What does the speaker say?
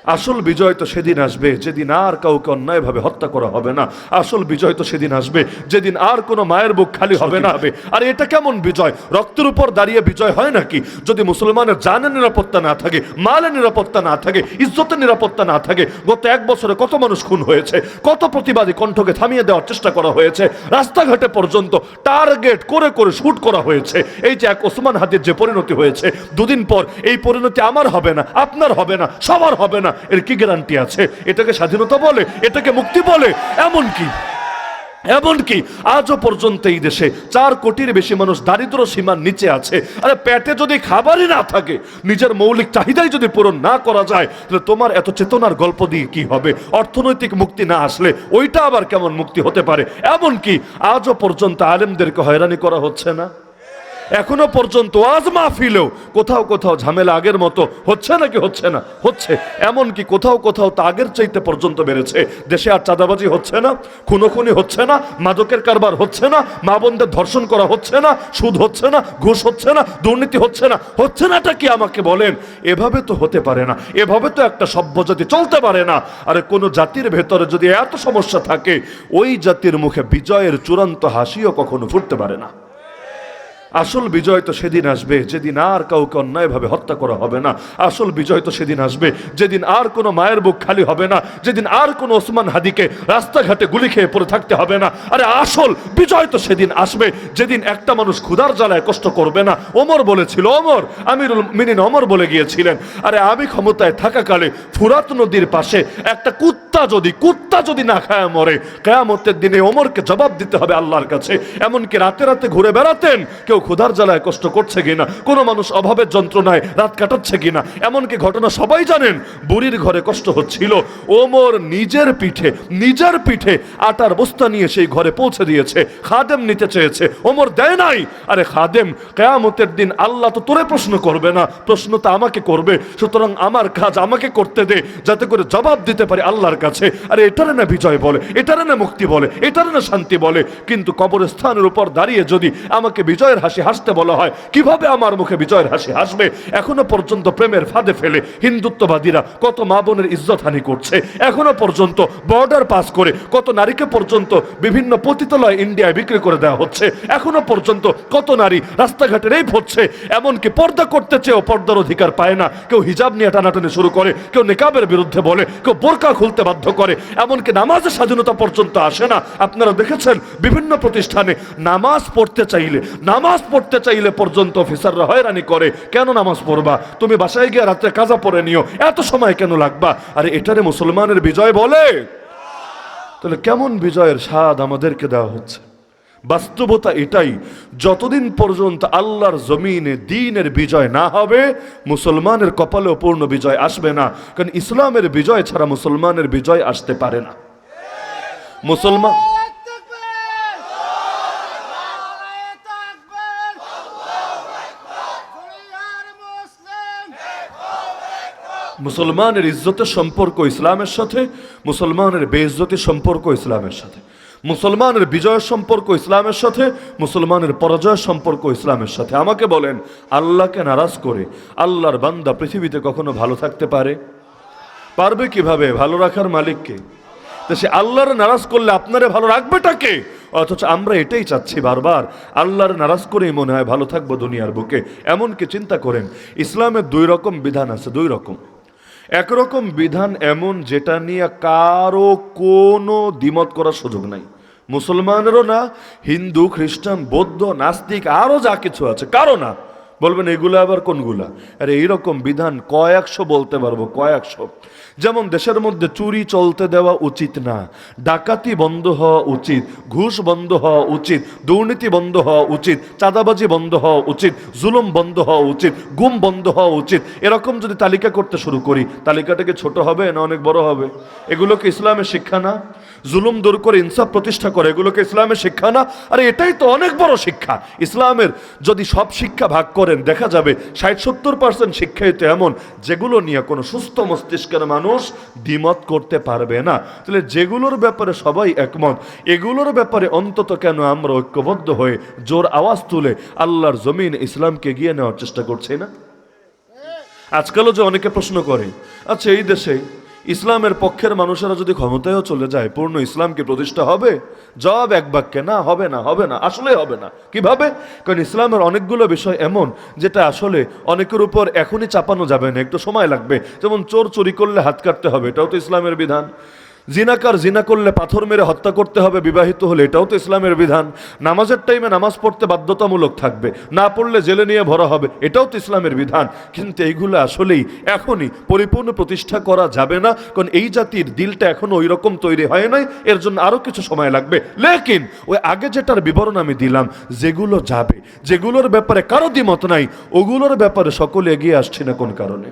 আসল বিজয় তো সেদিন আসবে যেদিন আর কাউকে অন্যায়ভাবে হত্যা করা হবে না। আসল বিজয় তো সেদিন আসবে যেদিন আর কোনো মায়ের বুক খালি হবে না। আর এটা কেমন বিজয়? রক্তের উপর দাঁড়িয়ে বিজয় হয় নাকি? যদি মুসলমানের জানের নিরাপত্তা না থাকে, মালের নিরাপত্তা না থাকে, ইজ্জতের নিরাপত্তা না থাকে, গত এক বছরে কত মানুষ খুন হয়েছে, কত প্রতিবাদী কণ্ঠকে থামিয়ে দেওয়ার চেষ্টা করা হয়েছে, রাস্তাঘাটে পর্যন্ত টার্গেট করে করে শুট করা হয়েছে। এই যে এক ওসমান হাদির যে পরিণতি হয়েছে, দুদিন পর এই পরিণতি আমার হবে না, আপনার হবে না, সবার হবে না, এর কি গ্যারান্টি আছে? এটাকে স্বাধীনতা বলে? এটাকে মুক্তি বলে? এমনকি আজও পর্যন্ত এই দেশে 4 কোটির বেশি মানুষ দারিদ্র সীমার নিচে আছে। আরে পেটে যদি খাবারই না থাকে, নিজের মৌলিক চাহিদাই যদি পূরণ না করা যায়, তাহলে তোমার এত চেতনার গল্প দিয়ে কি হবে? অর্থনৈতিক মুক্তি না আসলে ওইটা আবার কেমন মুক্তি হতে পারে? এমনকি আজও পর্যন্ত আলেমদেরকে হয়রানি করা হচ্ছে না? এখনো পর্যন্ত ওয়াজ মাহফিলেও কোথাও কোথাও ঝামেলা আগের মতো হচ্ছে নাকি হচ্ছে না? হচ্ছে। এমনকি কোথাও কোথাও তা আগের চাইতে পর্যন্ত বেড়েছে। দেশে আর চাঁদাবাজি হচ্ছে না, খুনোখুনি হচ্ছে না, মাদকের কারবার হচ্ছে না, মা বোনদের ধর্ষণ করা হচ্ছে না, সুদ হচ্ছে না, ঘুষ হচ্ছে না, দুর্নীতি হচ্ছে না। হচ্ছে নাটা কি আমাকে বলেন? এভাবে তো হতে পারে না, এভাবে তো একটা সভ্য জাতি চলতে পারে না। আরে কোনো জাতির ভেতরে যদি এত সমস্যা থাকে, ওই জাতির মুখে বিজয়ের চূড়ান্ত হাসিও কখনো ফুটতে পারে না। আসল বিজয় তো সেদিন আসবে যেদিন আর কাউকে অন্যায়ভাবে হত্যা করা হবে না। আসল বিজয় তো সেদিন আসবে যেদিন আর কোনো মায়ের বুক খালি হবে না, যেদিন আর কোনো ওসমান হাদিকে রাস্তাঘাটে গুলি খেয়ে পড়ে থাকতে হবে না। আরে আসল বিজয় তো সেদিন আসবে যেদিন একটা মানুষ ক্ষুধার জ্বালায় কষ্ট করবে না। ওমর বলেছিল, আমিরুল মুমিনিন ওমর বলে গিয়েছিলেন, আরে আমি ক্ষমতায় থাকাকালে ফুরাত নদীর পাশে একটা কুত্তা যদি না খায় মরে, কিয়ামতের দিনে ওমরকে জবাব দিতে হবে আল্লাহর কাছে। এমনকি রাতে রাতে ঘুরে বেড়াতেন, কেউ ক্ষুধার জ্বালায় কষ্ট করছে কিনা, কোনো মানুষ অভাবের যন্ত্রণায় রাত কাটাচ্ছে কিনা। এমনকি ঘটনা সবাই জানেন, বুড়ির ঘরে কষ্ট হচ্ছিল, ওমর নিজের পিঠে আটার বস্তা নিয়ে সেই ঘরে পৌঁছে দিয়েছে। খাদেম নিতে চেয়েছে, ওমর দেয় নাই। আরে খাদেম, কিয়ামতের দিন আল্লাহ তো তোরে প্রশ্ন করবে না, প্রশ্ন তো আমাকে করবে, সুতরাং আমার কাজ আমাকে করতে দে, যাতে করে জবাব দিতে পারি আল্লাহর কাছে। আরে এটারে না বিজয় বলে, এটারে না মুক্তি বলে, এটারে না শান্তি বলে। কিন্তু কবরস্থানের উপর দাঁড়িয়ে যদি আমাকে বিজয়ের হাসি হাসতে বলা হয়, কিভাবে আমার মুখে বিজয়ের হাসি হাসবে? এখনো পর্যন্ত প্রেমের ফাঁদে ফেলে হিন্দুত্ববাদীরা কত মা বোনের ইজ্জত হানি করছে। এখনো পর্যন্ত বর্ডার পাস করে কত নারীকে পর্যন্ত বিভিন্ন পতিতালয় ইন্ডিয়ায় বিক্রি করে দেওয়া হচ্ছে। এখনো পর্যন্ত কত নারী রাস্তাঘাটে রেপ হচ্ছে। এমনকি পর্দা করতে চেয়েও পর্দার অধিকার পায় না। কেউ হিজাব নিয়ে টানাটানি শুরু করে, কেউ নিকাবের বিরুদ্ধে বলে, কেউ বোরকা খুলতে বাধ্য করে। এমনকি নামাজের স্বাধীনতা পর্যন্ত আসে না। আপনারা দেখেছেন বিভিন্ন প্রতিষ্ঠানে নামাজ পড়তে চাইলে পর্যন্ত অফিসাররা হয়রানি করে। কেন নামাজ পড়বা? তুমি বাসায় গিয়ে রাত্রে কাজা পড়ে নিও, এত সময় কেন লাগবা? আরে এটারে মুসলমানের বিজয় বলে? তাহলে কেমন বিজয়ের স্বাদ আমাদেরকে দেওয়া হচ্ছে? বাস্তবতা এটাই, যতদিন পর্যন্ত আল্লাহর জমিনে দ্বীনের বিজয় না হবে, মুসলমানের কপালেও পূর্ণ বিজয় আসবে না। কারণ ইসলামের বিজয় ছাড়া মুসলমানের বিজয় আসতে পারে না। মুসলমানের ইজ্জতের সম্পর্ক ইসলামের সাথে, মুসলমানের বেইজ্জতির সম্পর্ক ইসলামের সাথে, মুসলমানের বিজয়ের সম্পর্ক ইসলামের সাথে, মুসলমানের পরাজয়ের সম্পর্ক ইসলামের সাথে। আমাকে বলেন, আল্লাহকে নারাজ করে আল্লাহর বান্দা পৃথিবীতে কখনো ভালো থাকতে পারবে কিভাবে? ভালো রাখার মালিককে। তো সে আল্লাহর নারাজ করলে আপনারে ভালো রাখবেটাকে? অথচ আমরা এটাই চাচ্ছি বারবার, আল্লাহর নারাজ করেই মনে হয় ভালো থাকবো দুনিয়ার বুকে। এমনকি চিন্তা করেন, ইসলামের 2 রকম বিধান আছে, 2 রকম। একরকম বিধান এমন যেটা নিয়ে কারো কোনো দ্বিমত করার সুযোগ নাই, মুসলমানেরও না, হিন্দু, খ্রিস্টান, বৌদ্ধ, নাস্তিক, আরো যা কিছু আছে, কারো না। বলবেন এগুলো আবার কোনগুলা? আরে এইরকম বিধান কয়েকশো বলতে পারবো, কয়েকশো। যেমন দেশের মধ্যে চুরি চলতে দেওয়া উচিত না, ডাকাতি বন্ধ হওয়া উচিত, ঘুষ বন্ধ হওয়া উচিত, দুর্নীতি বন্ধ হওয়া উচিত, চাঁদাবাজি বন্ধ হওয়া উচিত, জুলুম বন্ধ হওয়া উচিত, গুম বন্ধ হওয়া উচিত। এরকম যদি তালিকা করতে শুরু করি, তালিকাটাকে ছোট হবে না অনেক বড় হবে? এগুলোকে ইসলামের শিক্ষা না? জুলুম দূর করে ইনসাফ প্রতিষ্ঠা করে, এগুলোকে ইসলামের শিক্ষা না? আরে এটাই তো অনেক বড় শিক্ষা। ইসলামের যদি সব শিক্ষা ভাগ করেন, দেখা যাবে 60-70% শিক্ষাই তো এমন যেগুলো নিয়ে কোনো সুস্থ মস্তিষ্কের মানুষ দ্বিমত করতে পারবে না। তাহলে যেগুলোর ব্যাপারে সবাই একমত, এগুলোর ব্যাপারে অন্তত কেন আমরা ঐক্যবদ্ধ হয়ে জোর আওয়াজ তুলে আল্লাহর জমিন ইসলামকে এগিয়ে নেওয়ার চেষ্টা করছি না? আজকালও যে অনেকে প্রশ্ন করে, আচ্ছা এই দেশে ইসলামের পক্ষের মানুষেরা যদি ক্ষমতায়ও চলে যায়, পূর্ণ ইসলাম কি প্রতিষ্ঠা হবে? জবাব এক বাক্যে, না, হবে না, হবে না, আসলে হবে না। কিভাবে? কারণ ইসলামের অনেকগুলো বিষয় এমন যেটা আসলে অনেকের উপর এখনই চাপানো যাবে না, একটু সময় লাগবে। যেমন চোর চুরি করলে হাত কাটতে হবে, এটাও তো ইসলামের বিধান। জিনাকার জিনা করলে পাথর মেরে হত্যা করতে হবে বিবাহিত হলে, এটাও তো ইসলামের বিধান। নামাজের টাইমে নামাজ পড়তে বাধ্যতামূলক থাকবে, না পড়লে জেলে নিয়ে ভরা হবে, এটাও তো ইসলামের বিধান। কিন্তু এইগুলো আসলেই এখনই পরিপূর্ণ প্রতিষ্ঠা করা যাবে না, কারণ এই জাতির দিলটা এখনো ওই রকম তৈরি হয় নাই, এর জন্য আরো কিছু সময় লাগবে। লেকিন ওই আগে যেটার বিবরণ আমি দিলাম, যেগুলো যাবে, যেগুলোর ব্যাপারে কারো দ্বিমত নাই, ওগুলোর ব্যাপারে সকলে এগিয়ে আসছে না কোন কারণে?